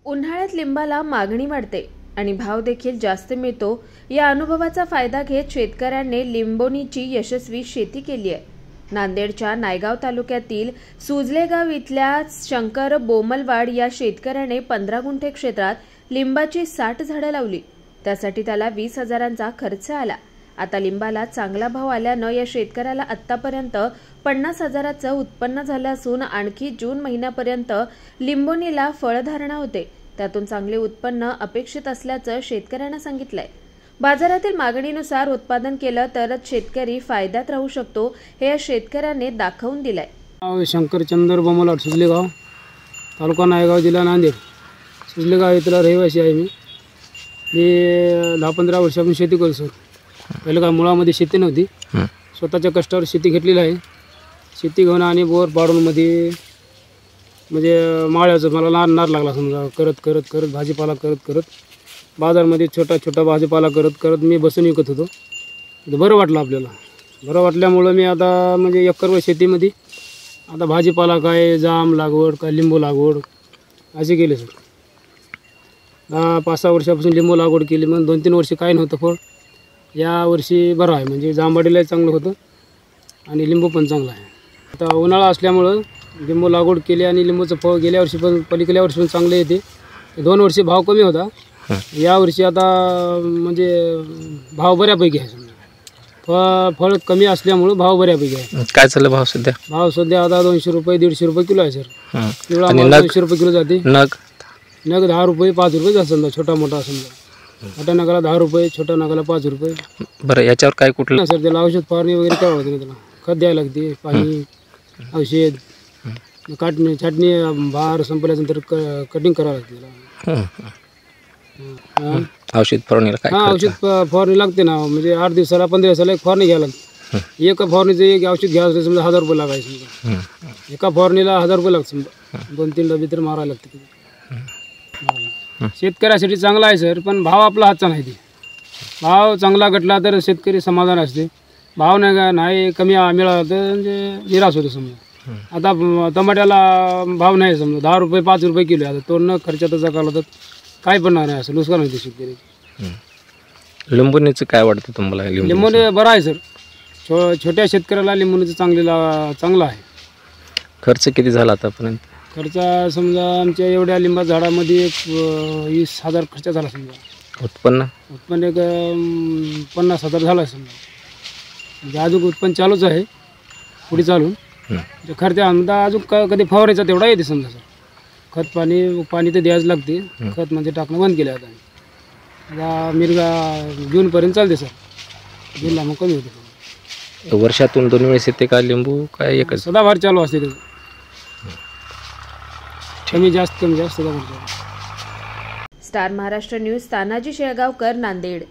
उन्हाळ्यात लिंबाला मागणी वाढते आणि भाव देखील जास्त मिळतो। या अनुभवाचा फायदा घेत शेतकऱ्यांनी लिंबोणीची यशस्वी शेती केली आहे। नांदेडच्या नायगाव तालुक्यातील सुजलेगाव इथल्या शंकर बोमलवाड या शेतकऱ्याने 15 गुंठे क्षेत्रात लिंबाची 60 झाडे लावली। त्यासाठी त्याला 20,000चा खर्च आला। आता लिंबाला चांगला भाव आल्यानं या शेतकऱ्याला आतापर्यंत 50,000चं उत्पन्न झालं असून आणखी जून महिन्यापर्यंत लिंबोणीला फळधारणा होते। त्यातून चांगले उत्पन्न अपेक्षित असल्याचं शेतकऱ्यांना सांगितलंय। बाजारातील मागणीनुसार उत्पादन केलं तरच शेतकरी फायद्यात राहू शकतो, हे या शेतकऱ्याने दाखवून दिलंय। शंकर बोमलवाड सुजलेगाव, तालुका नायगाव, जिल्हा नांदेड। सुजलेगाव इथला रहिवासी आहे मी। 10-15 वर्षापासून शेती करतो सर। पहिले काय मुळामध्ये शेती नव्हती, स्वतःच्या कष्टावर शेती घेतलेली आहे। शेती घेऊन आणि बोर पाडून मध्ये म्हणजे माळ्याचं मला लहान नार लागला समजा, करत भाजीपाला करत बाजारमध्ये छोटा भाजीपाला करत मी बसून विकत होतो। बरं वाटलं आपल्याला। बरं वाटल्यामुळं मी आता म्हणजे एकरवर शेतीमध्ये आता भाजीपाला काय जाम लागवड काय लिंबू लागवड असे केले सर। 5-6 वर्षापासून लिंबू लागवड केली। मग 2-3 वर्षी काय नव्हतं फळ, या वर्षी बरं आहे। म्हणजे जांबाडीला चांगलं होतं आणि लिंबू पण चांगला आहे। आता उन्हाळा असल्यामुळं लिंबू लागवड केली आणि लिंबूचं फळ गेल्या वर्षी पण पलीकडल्या वर्षी पण चांगले येते। 2 वर्षी भाव कमी होता, या वर्षी आता म्हणजे भाव बऱ्यापैकी आहे समजा। फळ कमी असल्यामुळं भाव बऱ्यापैकी आहे। काय चाललं भाव सध्या? भाव सध्या आता 200 रुपये 150 रुपये किलो आहे सर। पिवळा माल 200 रुपये किलो जाते। नग 10 रुपये 5 रुपये जास्त समजा, छोटा मोठा समजा। मोठ्या नगाला 10 रुपये, छोट्या नगाला 5 रुपये। बरं, याच्यावर काय कुठलं सर त्याला औषध फवारणी वगैरे काय होतं, त्याला खत द्यायला लागते, पाणी औषध काटणी छाटणी, भार संपल्यानंतर कटिंग करावं लागते त्याला। औषध फवारणीला काय? औषध फवारणी लागते ना, म्हणजे 8 दिवसाला 15 दिवसाला एक फवारणी घ्यायला लागते। एका फवारणीचं एक औषध घ्यावं असेल समजा 1000 रुपये लागायचे समजा। एका फवारणीला 1000 रुपये लागतात समजा, 2-3 डबे तर मारायला लागते। शेतकऱ्यासाठी चांगला आहे सर, पण भाव आपला हातचा नाही। ते भाव चांगला घटला तर शेतकरी समाधान असते। भाव नाही कमी मिळाला तर म्हणजे निराश होतो समजा। आता टमाट्याला भाव नाही समजा, 10 रुपये 5 रुपये किलो आहे। आता तो न खर्चाचा काला तर काय पण नाही, असं नुकसान होते शेतकरी। लिंबोणीचं काय वाटतं तुम्हाला? लिंबोणी बरं आहे सर, छोट्या शेतकऱ्याला लिंबोणीचं चांगलं आहे। खर्च किती झाला आतापर्यंत? खर्च समजा आमच्या एवढ्या लिंबा झाडामध्ये 20,000 खर्च झाला समजा। उत्पन्न एक 50,000 झाला समजा। म्हणजे अजून उत्पन्न चालूच आहे, पुढे चालून खर्च आमदा अजून कधी फवारायचा तेवढा येते समजा सर। खत पाणी तर द्यायच लागते। खत म्हणजे टाकणं बंद केलं आता मिरगा जूनपर्यंत चालते सर। जूनला मग कमी होते। वर्षातून 2 वेळेस येते का लिंबू, काय एकच? सदाभार चालू असते त्याचं, कमी जास्त सदाभार चालू। Star Maharashtra news, Tanaji Shelgaonkar, Nanded.